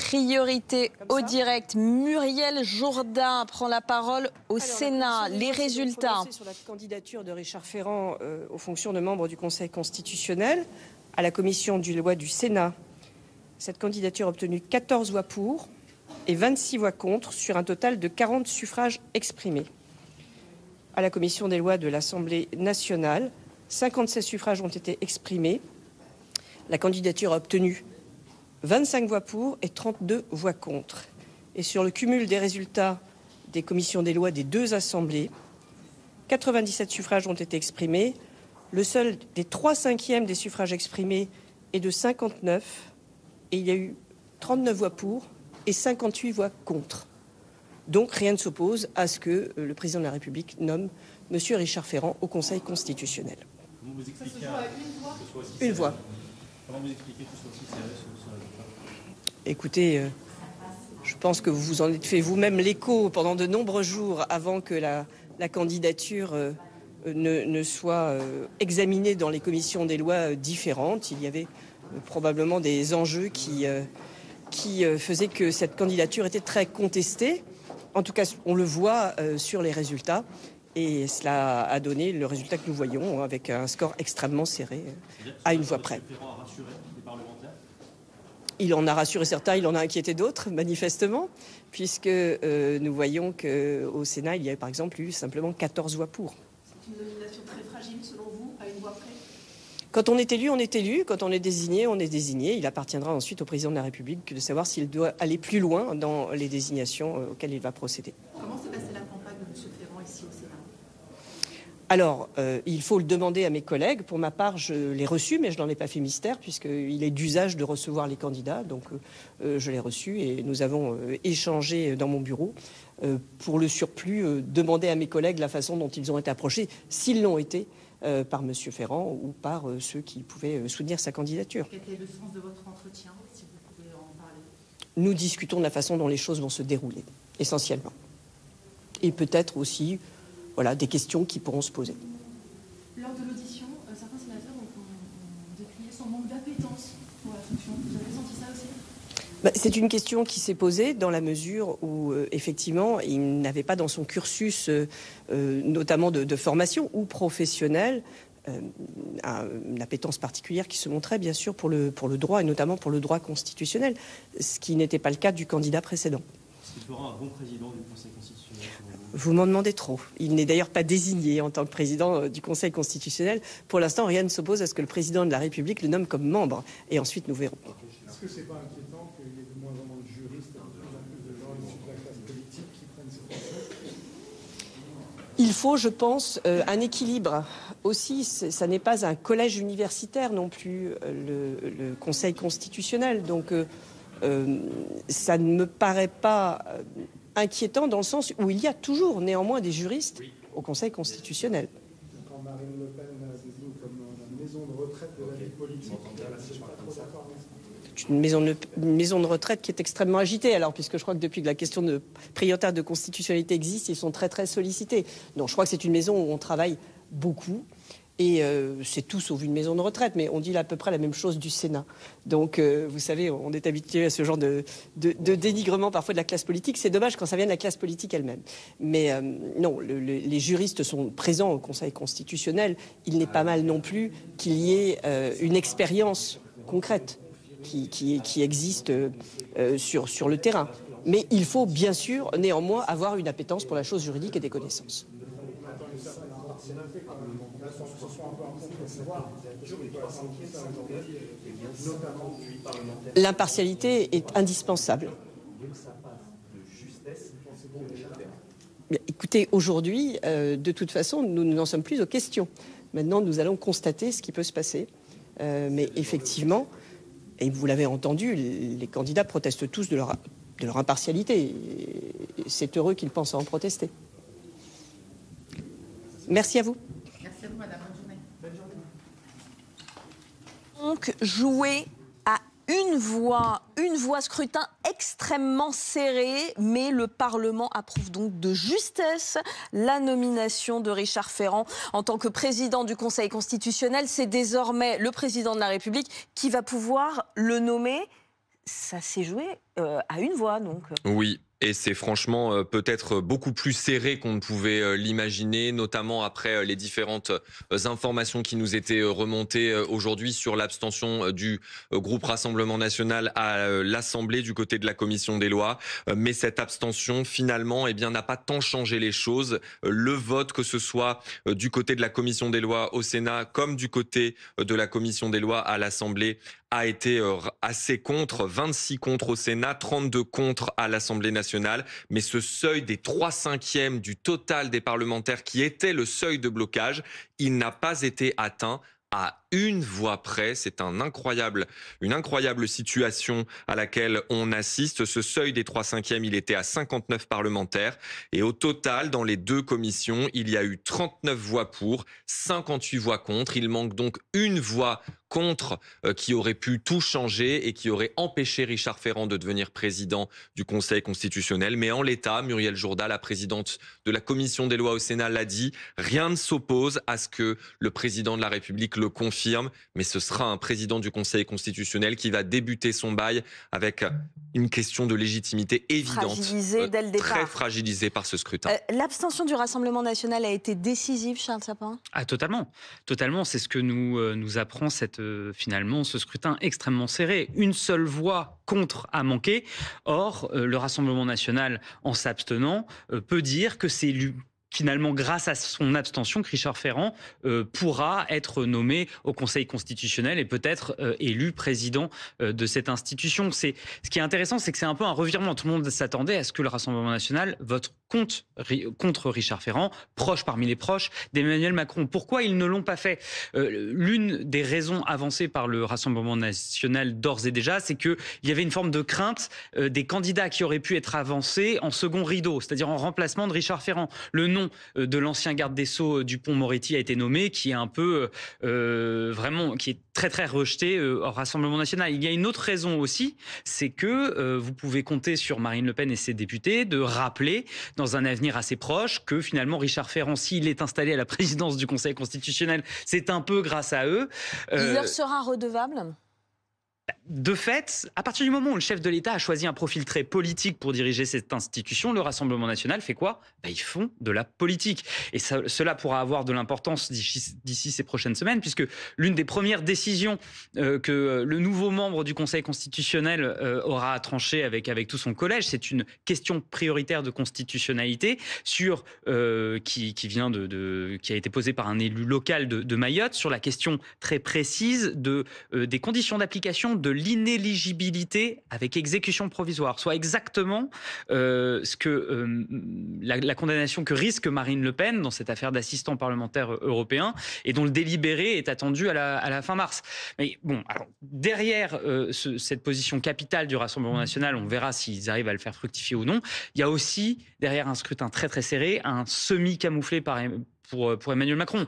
priorité au direct. Muriel Jourdain prend la parole au Sénat. Les résultats. Sur la candidature de Richard Ferrand aux fonctions de membre du Conseil constitutionnel à la commission des lois du Sénat. Cette candidature a obtenu 14 voix pour et 26 voix contre sur un total de 40 suffrages exprimés. À la commission des lois de l'Assemblée nationale, 56 suffrages ont été exprimés. La candidature a obtenu 25 voix pour et 32 voix contre. Et sur le cumul des résultats des commissions des lois des deux assemblées, 97 suffrages ont été exprimés. Le seul des 3/5 des suffrages exprimés est de 59 et il y a eu 39 voix pour et 58 voix contre. Donc rien ne s'oppose à ce que le président de la République nomme M. Richard Ferrand au Conseil constitutionnel. Comment vous expliquez une voix. Comment vous expliquez que ce soit aussi serré sur la résultat ? Écoutez, je pense que vous vous en êtes fait vous-même l'écho pendant de nombreux jours avant que la candidature ne soit examinée dans les commissions des lois différentes. Il y avait probablement des enjeux qui faisaient que cette candidature était très contestée. En tout cas, on le voit sur les résultats. Et cela a donné le résultat que nous voyons, avec un score extrêmement serré, à une voix près. Il en a rassuré certains, il en a inquiété d'autres, manifestement, puisque nous voyons qu'au Sénat, il y a par exemple eu simplement 14 voix pour. C'est une nomination très fragile, selon vous, à une voix près ? Quand on est élu, on est élu. Quand on est désigné, on est désigné. Il appartiendra ensuite au président de la République de savoir s'il doit aller plus loin dans les désignations auxquelles il va procéder. Comment s'est passée la campagne de M. Ferrand ici au Sénat ? Alors, il faut le demander à mes collègues. Pour ma part, je l'ai reçu, mais je n'en ai pas fait mystère, puisqu'il est d'usage de recevoir les candidats. Donc, je l'ai reçu et nous avons échangé dans mon bureau. Pour le surplus, demander à mes collègues la façon dont ils ont été approchés, s'ils l'ont été, par M. Ferrand ou par ceux qui pouvaient soutenir sa candidature. Quel était le sens de votre entretien, si vous pouvez en parler ? Nous discutons de la façon dont les choses vont se dérouler, essentiellement. Et peut-être aussi, voilà, des questions qui pourront se poser. Lors de l'audition, certains sénateurs ont décrié son manque d'appétence pour la fonction. Vous avez senti ça aussi ? C'est une question qui s'est posée dans la mesure où, effectivement, il n'avait pas dans son cursus, notamment de formation ou professionnel, une appétence particulière qui se montrait, bien sûr, pour le droit, et notamment pour le droit constitutionnel, ce qui n'était pas le cas du candidat précédent. Est-ce qu'il fera un bon président du Conseil constitutionnel ? Vous m'en demandez trop. Il n'est d'ailleurs pas désigné en tant que président du Conseil constitutionnel. Pour l'instant, rien ne s'oppose à ce que le président de la République le nomme comme membre. Et ensuite, nous verrons. Est-ce que c'est pas inquiétant qu'il y ait de moins en moins de juristes et de plus en plus de gens issus de la classe politique qui prennent ces fonctions ? Il faut, je pense, un équilibre. Aussi, ça n'est pas un collège universitaire non plus, le Conseil constitutionnel. Donc, ça ne me paraît pas inquiétant dans le sens où il y a toujours néanmoins des juristes au Conseil constitutionnel. Quand Marine Le Pen désigne comme une maison de retraite de la vie politique, je suis pas trop d'accord. Une maison de retraite qui est extrêmement agitée. Alors, puisque je crois que depuis que la question de prioritaire de constitutionnalité existe, ils sont très très sollicités. Donc, je crois que c'est une maison où on travaille beaucoup. Et c'est tout sauf une maison de retraite, mais on dit à peu près la même chose du Sénat. Donc, vous savez, on est habitué à ce genre de dénigrement parfois de la classe politique. C'est dommage quand ça vient de la classe politique elle-même. Mais non, les juristes sont présents au Conseil constitutionnel. Il n'est pas mal non plus qu'il y ait une expérience concrète qui existe sur le terrain. Mais il faut bien sûr néanmoins avoir une appétence pour la chose juridique et des connaissances. L'impartialité est indispensable. Écoutez, aujourd'hui, de toute façon, nous n'en sommes plus aux questions. Maintenant, nous allons constater ce qui peut se passer. Mais effectivement, et vous l'avez entendu, les candidats protestent tous de leur impartialité. C'est heureux qu'ils pensent à en protester. Merci à vous. Merci à vous, madame. Bonne journée. Donc, jouer à une voix scrutin extrêmement serré, mais le Parlement approuve donc de justesse la nomination de Richard Ferrand en tant que président du Conseil constitutionnel. C'est désormais le président de la République qui va pouvoir le nommer. ça s'est joué à une voix, donc. Oui. Et c'est franchement peut-être beaucoup plus serré qu'on ne pouvait l'imaginer, notamment après les différentes informations qui nous étaient remontées aujourd'hui sur l'abstention du groupe Rassemblement National à l'Assemblée du côté de la Commission des lois. Mais cette abstention, finalement, n'a pas tant changé les choses. Le vote, que ce soit du côté de la Commission des lois au Sénat comme du côté de la Commission des lois à l'Assemblée, a été assez contre, 26 contre au Sénat, 32 contre à l'Assemblée nationale. Mais ce seuil des 3/5 du total des parlementaires qui était le seuil de blocage, il n'a pas été atteint à une voix près. C'est une incroyable situation à laquelle on assiste. Ce seuil des 3/5, il était à 59 parlementaires. Et au total, dans les deux commissions, il y a eu 39 voix pour, 58 voix contre. Il manque donc une voix contre qui aurait pu tout changer et qui aurait empêché Richard Ferrand de devenir président du Conseil constitutionnel. Mais en l'état, Muriel Jourda, la présidente de la Commission des lois au Sénat, l'a dit, rien ne s'oppose à ce que le président de la République le confirme, mais ce sera un président du Conseil constitutionnel qui va débuter son bail avec une question de légitimité évidente, fragilisée dès le départ. Très fragilisée par ce scrutin. L'abstention du Rassemblement national a été décisive, Charles Sapin ? Totalement. C'est ce que nous apprend finalement ce scrutin extrêmement serré. Une seule voix contre a manqué. Or, le Rassemblement national, en s'abstenant, peut dire que c'est finalement, grâce à son abstention, que Richard Ferrand pourra être nommé au Conseil constitutionnel et peut-être élu président de cette institution. Ce qui est intéressant, c'est que c'est un peu un revirement. Tout le monde s'attendait à ce que le Rassemblement national vote contre Richard Ferrand, proche parmi les proches d'Emmanuel Macron. Pourquoi ils ne l'ont pas fait ? L'une des raisons avancées par le Rassemblement national d'ores et déjà, c'est qu'il y avait une forme de crainte des candidats qui auraient pu être avancés en second rideau, c'est-à-dire en remplacement de Richard Ferrand. Le nom de l'ancien garde des Sceaux Dupond-Moretti a été nommé, qui est un peu vraiment, qui est très très rejeté au Rassemblement national. Il y a une autre raison aussi, c'est que vous pouvez compter sur Marine Le Pen et ses députés de rappeler dans un avenir assez proche que finalement Richard Ferrand, s'il est installé à la présidence du Conseil constitutionnel, c'est un peu grâce à eux. Il leur sera redevable ? De fait, à partir du moment où le chef de l'État a choisi un profil très politique pour diriger cette institution, le Rassemblement national fait quoi ? Ils font de la politique. Et cela pourra avoir de l'importance d'ici ces prochaines semaines, puisque l'une des premières décisions que le nouveau membre du Conseil constitutionnel aura à trancher avec tout son collège, c'est une question prioritaire de constitutionnalité qui a été posée par un élu local de Mayotte sur la question très précise des conditions d'application de l'inéligibilité avec exécution provisoire, soit exactement ce que la condamnation que risque Marine Le Pen dans cette affaire d'assistant parlementaire européen et dont le délibéré est attendu à la fin mars. Mais bon, alors derrière cette position capitale du Rassemblement national, on verra s'ils arrivent à le faire fructifier ou non. Il y a aussi derrière un scrutin très très serré, un semi-camouflé pour Emmanuel Macron.